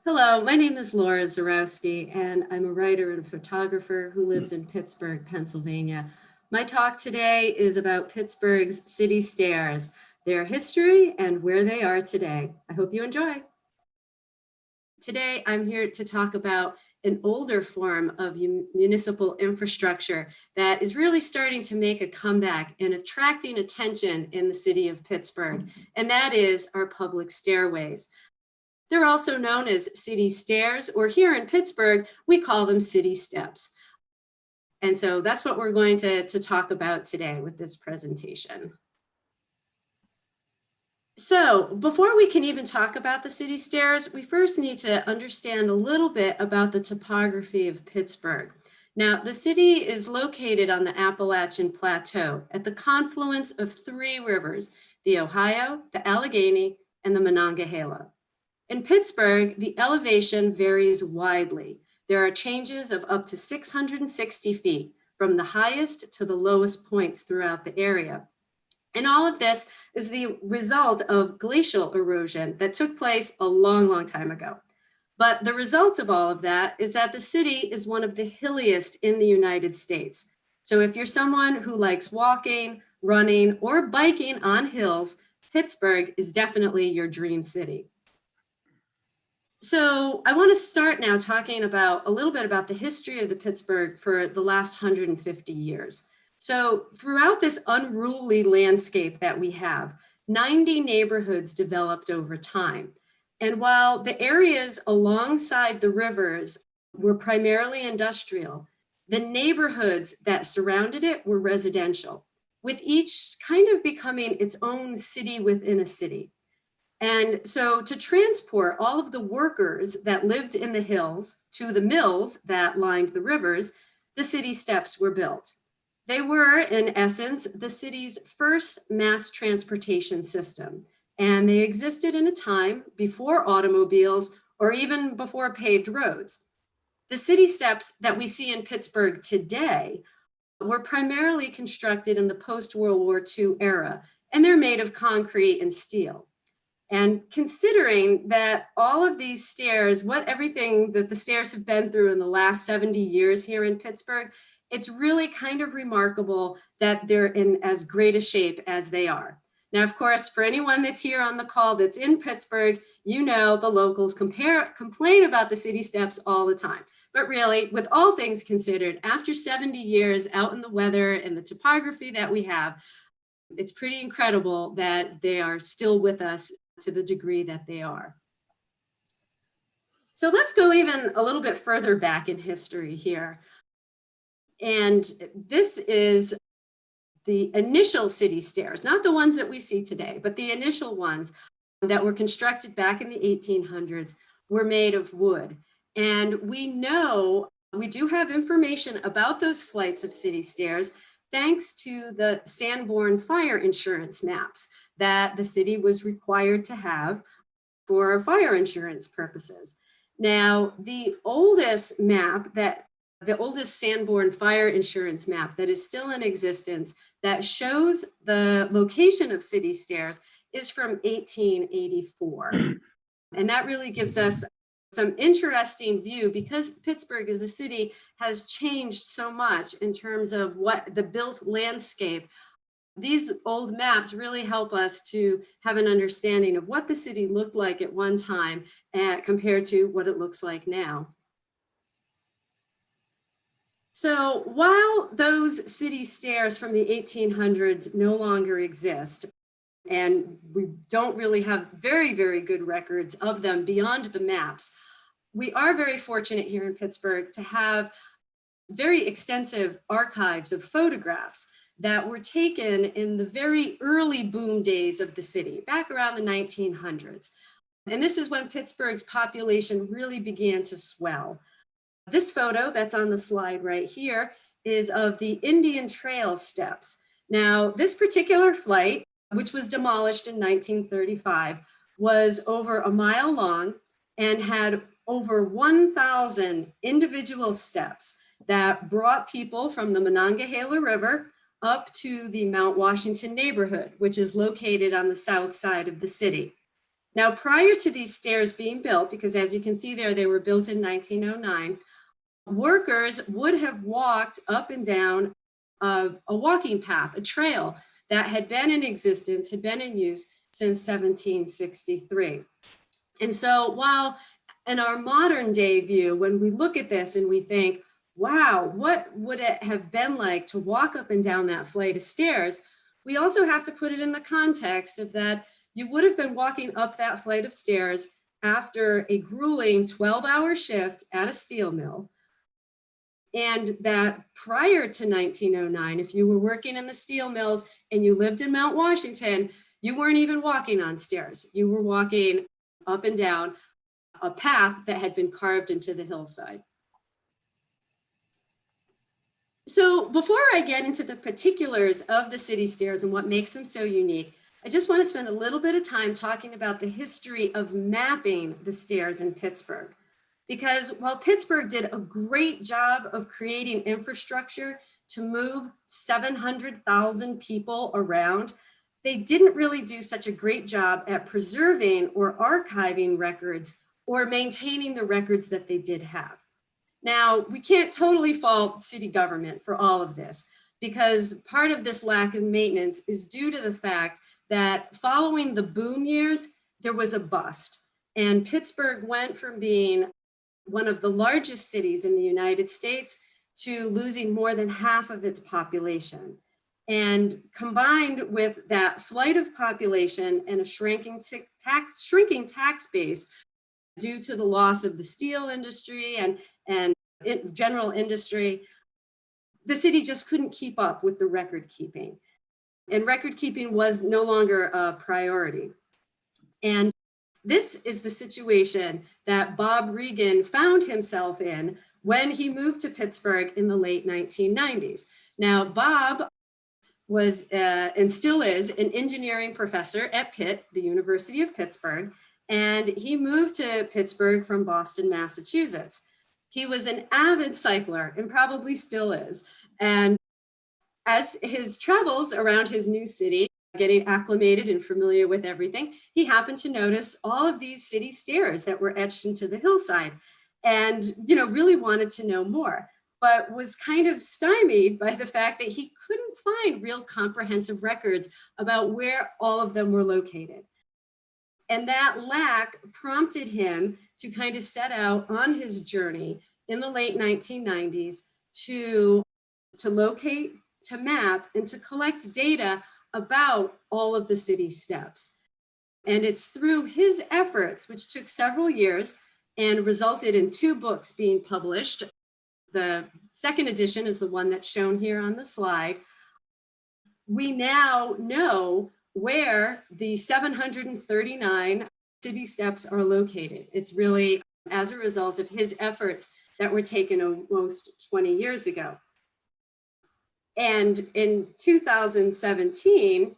Hello, my name is Laura Zurowski, and I'm a writer and photographer who lives in Pittsburgh, Pennsylvania. My talk today is about Pittsburgh's city stairs, their history, and where they are today. I hope you enjoy. Today, I'm here to talk about an older form of municipal infrastructure that is really starting to make a comeback and attracting attention in the city of Pittsburgh, and that is our public stairways. They're also known as city stairs, or here in Pittsburgh, we call them city steps. And so that's what we're going to talk about today with this presentation. So before we can even talk about the city stairs, we first need to understand a little bit about the topography of Pittsburgh. Now, the city is located on the Appalachian Plateau at the confluence of three rivers, the Ohio, the Allegheny, and the Monongahela. In Pittsburgh, the elevation varies widely. There are changes of up to 660 feet from the highest to the lowest points throughout the area. And all of this is the result of glacial erosion that took place a long, long time ago. But the results of all of that is that the city is one of the hilliest in the United States. So if you're someone who likes walking, running, or biking on hills, Pittsburgh is definitely your dream city. So I want to start now talking about a little bit about the history of the Pittsburgh for the last 150 years. So throughout this unruly landscape that we have, 90 neighborhoods developed over time. And while the areas alongside the rivers were primarily industrial, the neighborhoods that surrounded it were residential, with each kind of becoming its own city within a city. And so to transport all of the workers that lived in the hills to the mills that lined the rivers, the city steps were built. They were, in essence, the city's first mass transportation system, and they existed in a time before automobiles or even before paved roads. The city steps that we see in Pittsburgh today were primarily constructed in the post-World War II era, and they're made of concrete and steel. And considering that all of these stairs, everything that the stairs have been through in the last 70 years here in Pittsburgh, it's really kind of remarkable that they're in as great a shape as they are. Now, of course, for anyone that's here on the call that's in Pittsburgh, you know the locals complain about the city steps all the time. But really, with all things considered, after 70 years out in the weather and the topography that we have, it's pretty incredible that they are still with us to the degree that they are. So let's go even a little bit further back in history here. And this is the initial city stairs, not the ones that we see today, but the initial ones that were constructed back in the 1800s were made of wood. And we do have information about those flights of city stairs thanks to the Sanborn fire insurance maps that the city was required to have for fire insurance purposes. Now, the oldest Sanborn fire insurance map that is still in existence that shows the location of city stairs is from 1884. And that really gives us some interesting view because Pittsburgh as a city has changed so much in terms of what the built landscape. These old maps really help us to have an understanding of what the city looked like at one time compared to what it looks like now. So while those city stairs from the 1800s no longer exist, and we don't really have very, very good records of them beyond the maps, we are very fortunate here in Pittsburgh to have very extensive archives of photographs that were taken in the very early boom days of the city, back around the 1900s. And this is when Pittsburgh's population really began to swell. This photo that's on the slide right here is of the Indian Trail steps. Now, this particular flight, which was demolished in 1935, was over a mile long and had over 1,000 individual steps that brought people from the Monongahela River up to the Mount Washington neighborhood, which is located on the south side of the city. Now, prior to these stairs being built, because as you can see there, they were built in 1909, workers would have walked up and down a walking path, a trail that had been in existence, had been in use since 1763. And so while in our modern day view, when we look at this and we think, wow, what would it have been like to walk up and down that flight of stairs? We also have to put it in the context of that you would have been walking up that flight of stairs after a grueling 12-hour shift at a steel mill. And that prior to 1909, if you were working in the steel mills and you lived in Mount Washington, you weren't even walking on stairs. You were walking up and down a path that had been carved into the hillside. So before I get into the particulars of the city stairs and what makes them so unique, I just want to spend a little bit of time talking about the history of mapping the stairs in Pittsburgh. Because while Pittsburgh did a great job of creating infrastructure to move 700,000 people around, they didn't really do such a great job at preserving or archiving records or maintaining the records that they did have. Now, we can't totally fault city government for all of this, because part of this lack of maintenance is due to the fact that following the boom years, there was a bust. And Pittsburgh went from being one of the largest cities in the United States to losing more than half of its population. And combined with that flight of population and a shrinking tax base due to the loss of the steel industry and general industry, the city just couldn't keep up with the record keeping. And record keeping was no longer a priority. And this is the situation that Bob Regan found himself in when he moved to Pittsburgh in the late 1990s. Now, Bob was and still is an engineering professor at Pitt, the University of Pittsburgh, and he moved to Pittsburgh from Boston, Massachusetts. He was an avid cycler and probably still is. And as his travels around his new city, getting acclimated and familiar with everything, he happened to notice all of these city stairs that were etched into the hillside and, really wanted to know more, but was kind of stymied by the fact that he couldn't find real comprehensive records about where all of them were located. And that lack prompted him to kind of set out on his journey in the late 1990s to locate, to map, and to collect data about all of the city's steps. And it's through his efforts, which took several years and resulted in 2 books being published. The second edition is the one that's shown here on the slide. We now know where the 739 city steps are located. It's really as a result of his efforts that were taken almost 20 years ago. And in 2017,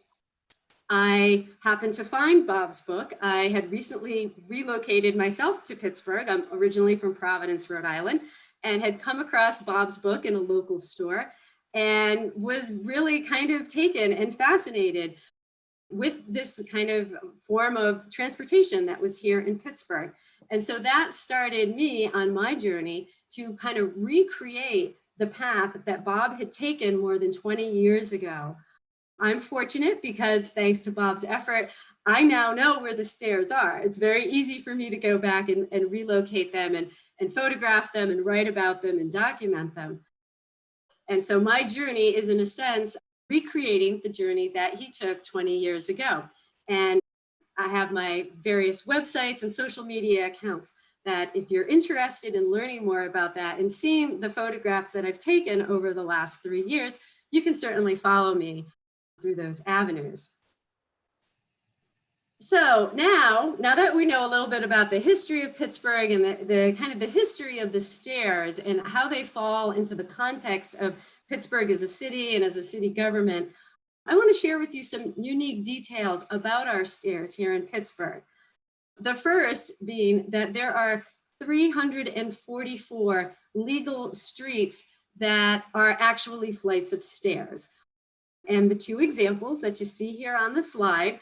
I happened to find Bob's book. I had recently relocated myself to Pittsburgh. I'm originally from Providence, Rhode Island, and had come across Bob's book in a local store and was really kind of taken and fascinated with this kind of form of transportation that was here in Pittsburgh. And so that started me on my journey to kind of recreate the path that Bob had taken more than 20 years ago. I'm fortunate because thanks to Bob's effort, I now know where the stairs are. It's very easy for me to go back and relocate them and photograph them and write about them and document them. And so my journey is, in a sense, recreating the journey that he took 20 years ago. And I have my various websites and social media accounts that if you're interested in learning more about that and seeing the photographs that I've taken over the last 3 years, you can certainly follow me through those avenues. So now that we know a little bit about the history of Pittsburgh and the kind of the history of the stairs and how they fall into the context of Pittsburgh as a city and as a city government, I want to share with you some unique details about our stairs here in Pittsburgh. The first being that there are 344 legal streets that are actually flights of stairs. And the 2 examples that you see here on the slide,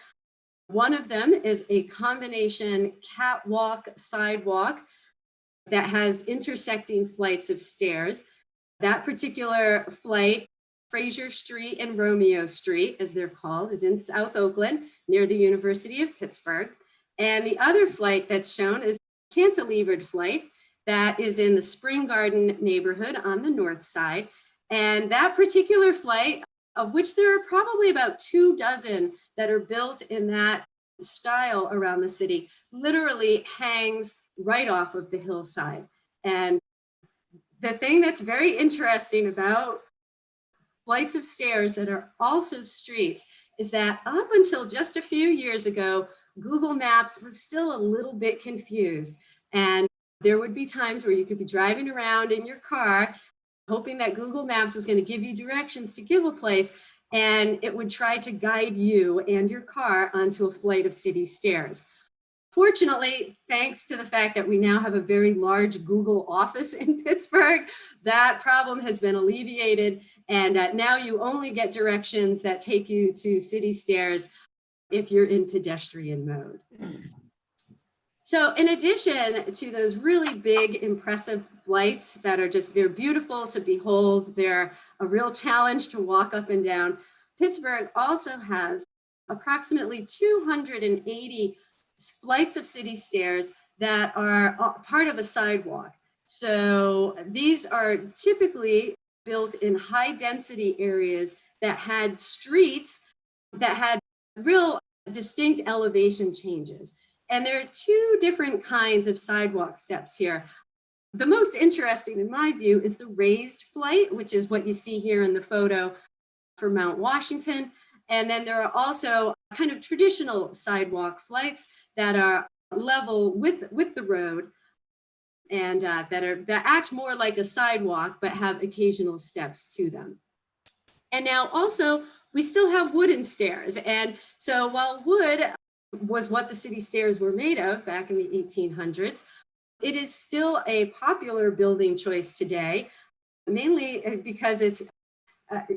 One of them is a combination catwalk sidewalk that has intersecting flights of stairs. That particular flight, Fraser Street and Romeo Street, as they're called, is in South Oakland near the University of Pittsburgh. And the other flight that's shown is a cantilevered flight that is in the Spring Garden neighborhood on the north side. And that particular flight, of which there are probably about 24 that are built in that style around the city, literally hangs right off of the hillside. And the thing that's very interesting about flights of stairs that are also streets is that up until just a few years ago, Google Maps was still a little bit confused. And there would be times where you could be driving around in your car, hoping that Google Maps is going to give you directions to give a place, and it would try to guide you and your car onto a flight of city stairs. Fortunately, thanks to the fact that we now have a very large Google office in Pittsburgh, that problem has been alleviated. And now you only get directions that take you to city stairs if you're in pedestrian mode. So in addition to those really big, impressive flights that are just, they're beautiful to behold, they're a real challenge to walk up and down, Pittsburgh also has approximately 280 flights of city stairs that are part of a sidewalk. So these are typically built in high density areas that had streets that had real distinct elevation changes. And there are two different kinds of sidewalk steps here. The most interesting in my view is the raised flight, which is what you see here in the photo for Mount Washington. And then there are also kind of traditional sidewalk flights that are level with the road and that act more like a sidewalk but have occasional steps to them. And now also we still have wooden stairs. And so while wood was what the city stairs were made of back in the 1800s, it is still a popular building choice today, mainly because it's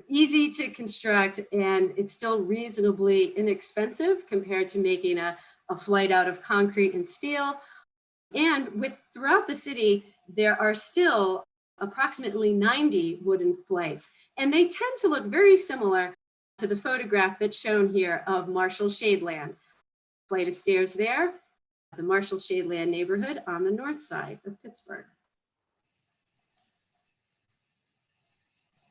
easy to construct and it's still reasonably inexpensive compared to making a flight out of concrete and steel. And throughout the city, there are still approximately 90 wooden flights, and they tend to look very similar to the photograph that's shown here of Marshall Shadeland. Flight of stairs there, the Marshall Shadeland neighborhood on the north side of Pittsburgh.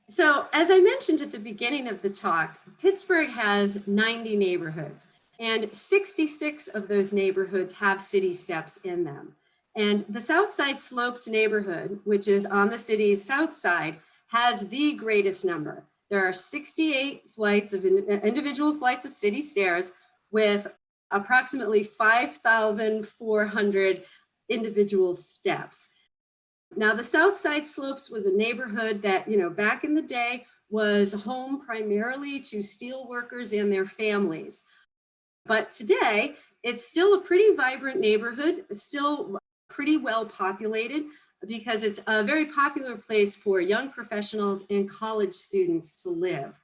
So as I mentioned at the beginning of the talk, Pittsburgh has 90 neighborhoods, and 66 of those neighborhoods have city steps in them. And the South Side Slopes neighborhood, which is on the city's south side, has the greatest number. There are 68 flights of individual flights of city stairs with approximately 5,400 individual steps. Now, the South Side Slopes was a neighborhood that, back in the day was home primarily to steel workers and their families. But today, it's still a pretty vibrant neighborhood. It's still pretty well populated because it's a very popular place for young professionals and college students to live.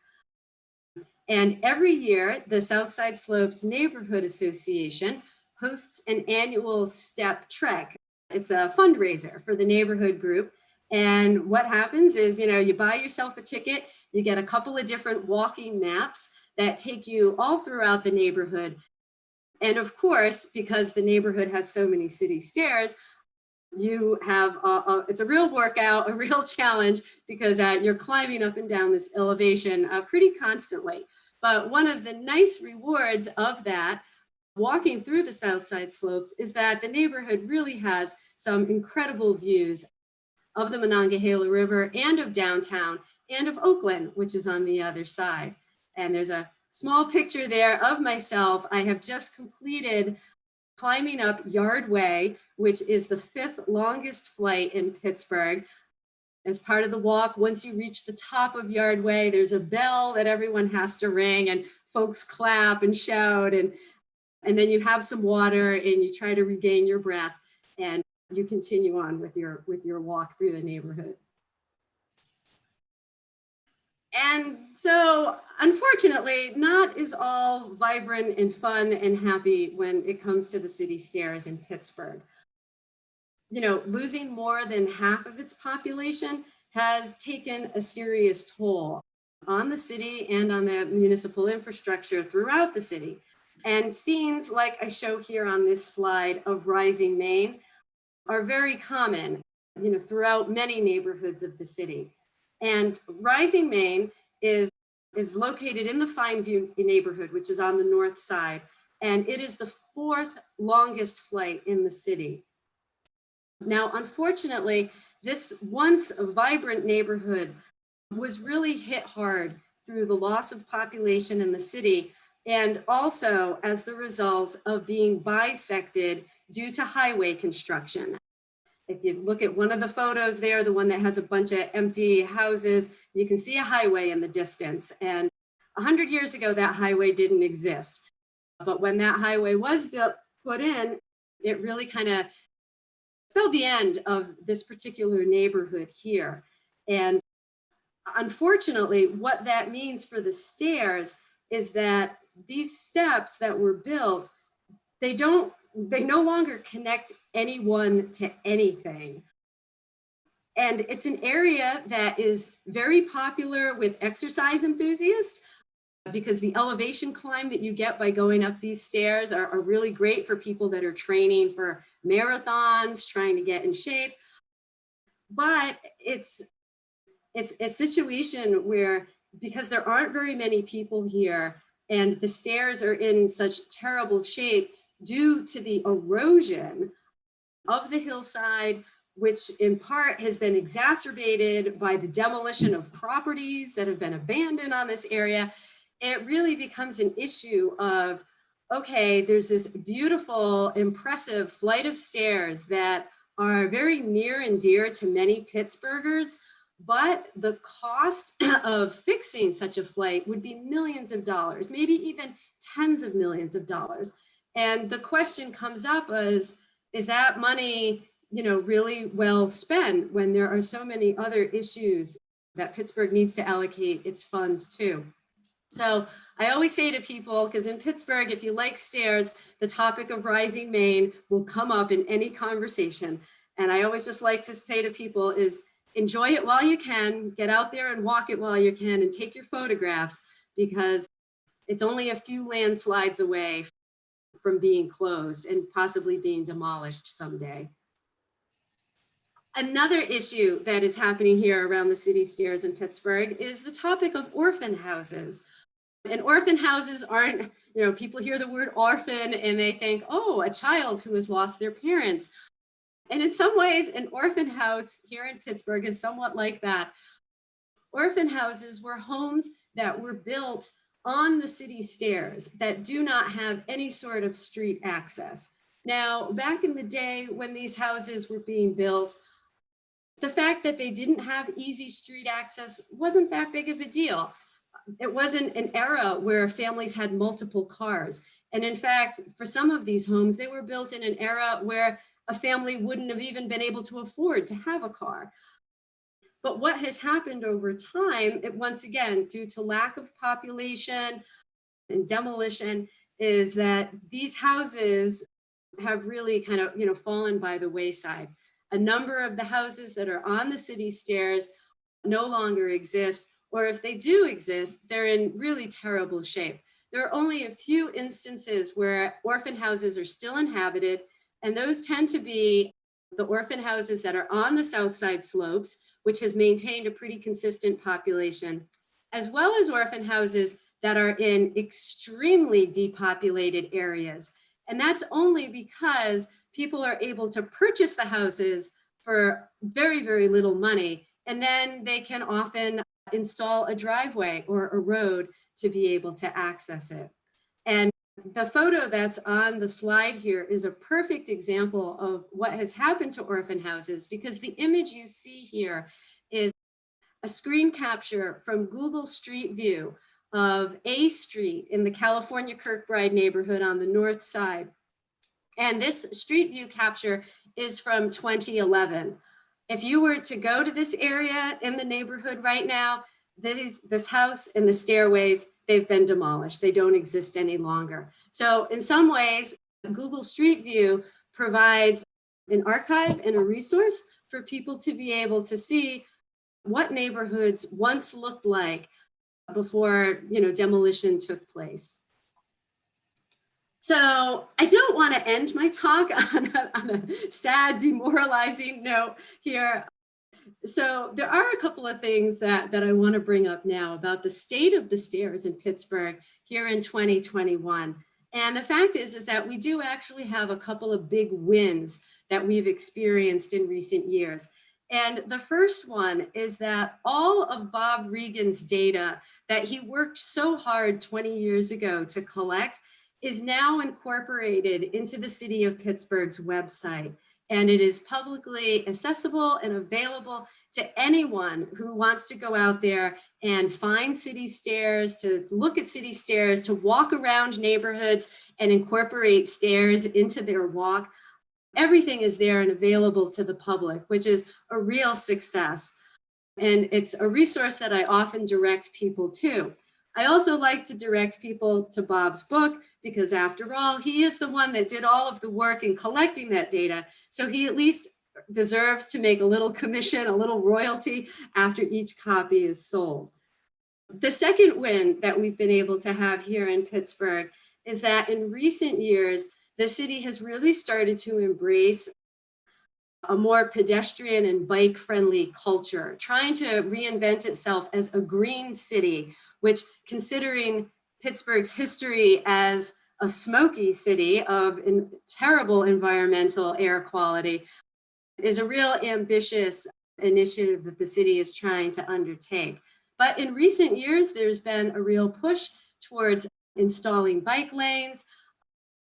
And every year, the South Side Slopes Neighborhood Association hosts an annual step trek. It's a fundraiser for the neighborhood group. And what happens is, you buy yourself a ticket, you get a couple of different walking maps that take you all throughout the neighborhood. And of course, because the neighborhood has so many city stairs, you have, it's a real workout, a real challenge, because you're climbing up and down this elevation pretty constantly. But one of the nice rewards of that, walking through the South Side Slopes, is that the neighborhood really has some incredible views of the Monongahela River and of downtown and of Oakland, which is on the other side. And there's a small picture there of myself. I have just completed climbing up Yard Way, which is the 5th longest flight in Pittsburgh. As part of the walk, once you reach the top of Yard Way, there's a bell that everyone has to ring and folks clap and shout, and then you have some water and you try to regain your breath and you continue on with your walk through the neighborhood. And so, unfortunately, not is all vibrant and fun and happy when it comes to the city stairs in Pittsburgh. You know, losing more than half of its population has taken a serious toll on the city and on the municipal infrastructure throughout the city. And scenes like I show here on this slide of rising Main are very common, you know, throughout many neighborhoods of the city. And Rising Main is located in the Fineview neighborhood, which is on the north side, and it is the fourth longest flight in the city. Now, unfortunately, this once vibrant neighborhood was really hit hard through the loss of population in the city, and also as the result of being bisected due to highway construction. If you look at one of the photos there, the one that has a bunch of empty houses, you can see a highway in the distance. And 100 years ago, that highway didn't exist. But when that highway was put in, it really kind of spelled the end of this particular neighborhood here. And unfortunately, what that means for the stairs is that these steps that were built, they no longer connect anyone to anything. And it's an area that is very popular with exercise enthusiasts because the elevation climb that you get by going up these stairs are really great for people that are training for marathons, trying to get in shape. But it's a situation where, because there aren't very many people here and the stairs are in such terrible shape due to the erosion of the hillside, which in part has been exacerbated by the demolition of properties that have been abandoned on this area, it really becomes an issue of, okay, there's this beautiful, impressive flight of stairs that are very near and dear to many Pittsburghers, but the cost of fixing such a flight would be millions of dollars, maybe even tens of millions of dollars. And the question comes up is that money, you know, really well spent when there are so many other issues that Pittsburgh needs to allocate its funds to? So I always say to people, because in Pittsburgh, if you like stairs, the topic of Rising Main will come up in any conversation. And I always just like to say to people is enjoy it while you can, get out there and walk it while you can, and take your photographs, because it's only a few landslides away from being closed and possibly being demolished someday. Another issue that is happening here around the city stairs in Pittsburgh is the topic of orphan houses. And orphan houses aren't, you know, people hear the word orphan and they think, oh, a child who has lost their parents. And in some ways, an orphan house here in Pittsburgh is somewhat like that. Orphan houses were homes that were built on the city stairs that do not have any sort of street access. Now, back in the day when these houses were being built, the fact that they didn't have easy street access wasn't that big of a deal. It wasn't an era where families had multiple cars. And in fact, for some of these homes, they were built in an era where a family wouldn't have even been able to afford to have a car. But what has happened over time, once again, due to lack of population and demolition, is that these houses have really kind of, you know, fallen by the wayside. A number of the houses that are on the city stairs no longer exist, or if they do exist, they're in really terrible shape. There are only a few instances where orphan houses are still inhabited, and those tend to be the orphan houses that are on the south side slopes, which has maintained a pretty consistent population, as well as orphan houses that are in extremely depopulated areas. And that's only because people are able to purchase the houses for very, very little money. And then they can often install a driveway or a road to be able to access it. And the photo that's on the slide here is a perfect example of what has happened to orphan houses, because the image you see here is a screen capture from Google Street View of A Street in the California Kirkbride neighborhood on the north side. And this street view capture is from 2011. If you were to go to this area in the neighborhood right now, this house and the stairways, they've been demolished. They don't exist any longer. So in some ways, Google Street View provides an archive and a resource for people to be able to see what neighborhoods once looked like before, demolition took place. So I don't want to end my talk on a sad, demoralizing note here. So there are a couple of things that I want to bring up now about the state of the stairs in Pittsburgh here in 2021. And the fact is that we do actually have a couple of big wins that we've experienced in recent years. And the first one is that all of Bob Regan's data that he worked so hard 20 years ago to collect is now incorporated into the city of Pittsburgh's website. And it is publicly accessible and available to anyone who wants to go out there and find city stairs, to look at city stairs, to walk around neighborhoods and incorporate stairs into their walk. Everything is there and available to the public, which is a real success. And it's a resource that I often direct people to. I also like to direct people to Bob's book because, after all, he is the one that did all of the work in collecting that data. So he at least deserves to make a little commission, a little royalty after each copy is sold. The second win that we've been able to have here in Pittsburgh is that in recent years, the city has really started to embrace a more pedestrian and bike-friendly culture, trying to reinvent itself as a green city, which, considering Pittsburgh's history as a smoky city of terrible environmental air quality, is a real ambitious initiative that the city is trying to undertake. But in recent years, there's been a real push towards installing bike lanes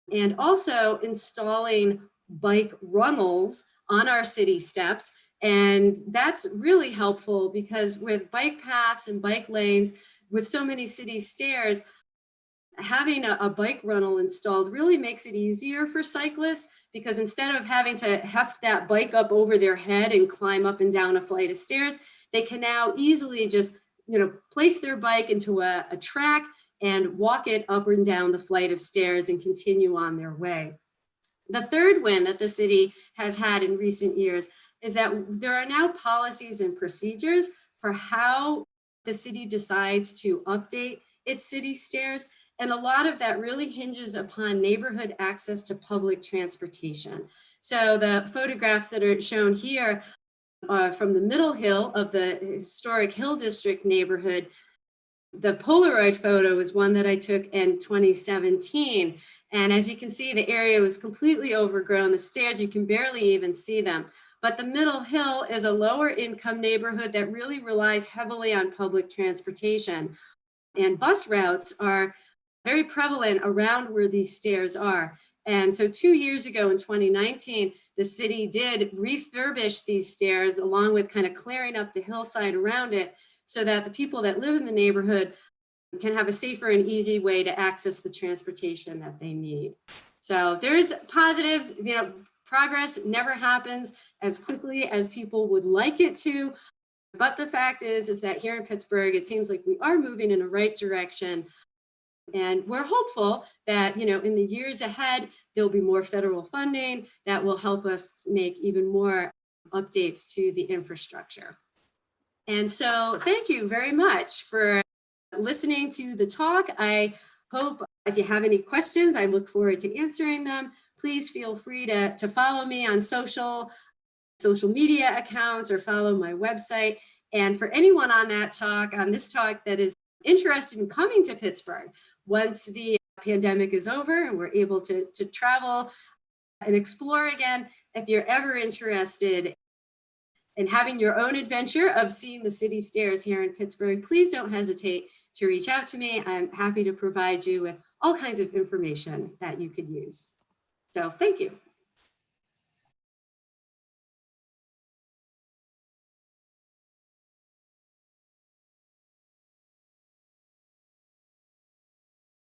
and also installing bike runnels on our city steps. And that's really helpful because with bike paths and bike lanes, with so many city stairs, having a bike runnel installed really makes it easier for cyclists, because instead of having to heft that bike up over their head and climb up and down a flight of stairs, they can now easily just place their bike into a track and walk it up and down the flight of stairs and continue on their way. The third win that the city has had in recent years is that there are now policies and procedures for how the city decides to update its city stairs. And a lot of that really hinges upon neighborhood access to public transportation. So the photographs that are shown here from the middle hill of the historic Hill District neighborhood. The Polaroid photo is one that I took in 2017. And as you can see, the area was completely overgrown. The stairs, you can barely even see them. But the middle hill is a lower income neighborhood that really relies heavily on public transportation. And bus routes are very prevalent around where these stairs are. And so 2 years ago in 2019, the city did refurbish these stairs along with kind of clearing up the hillside around it so that the people that live in the neighborhood can have a safer and easy way to access the transportation that they need. So there's positives. Progress never happens as quickly as people would like it to. But the fact is that here in Pittsburgh, it seems like we are moving in the right direction. And we're hopeful that, in the years ahead, there'll be more federal funding that will help us make even more updates to the infrastructure. And so thank you very much for listening to the talk. I hope if you have any questions, I look forward to answering them. Please feel free to follow me on social media accounts or follow my website. And for anyone on this talk that is interested in coming to Pittsburgh, once the pandemic is over and we're able to travel and explore again, if you're ever interested in having your own adventure of seeing the city stairs here in Pittsburgh, please don't hesitate to reach out to me. I'm happy to provide you with all kinds of information that you could use. So thank you.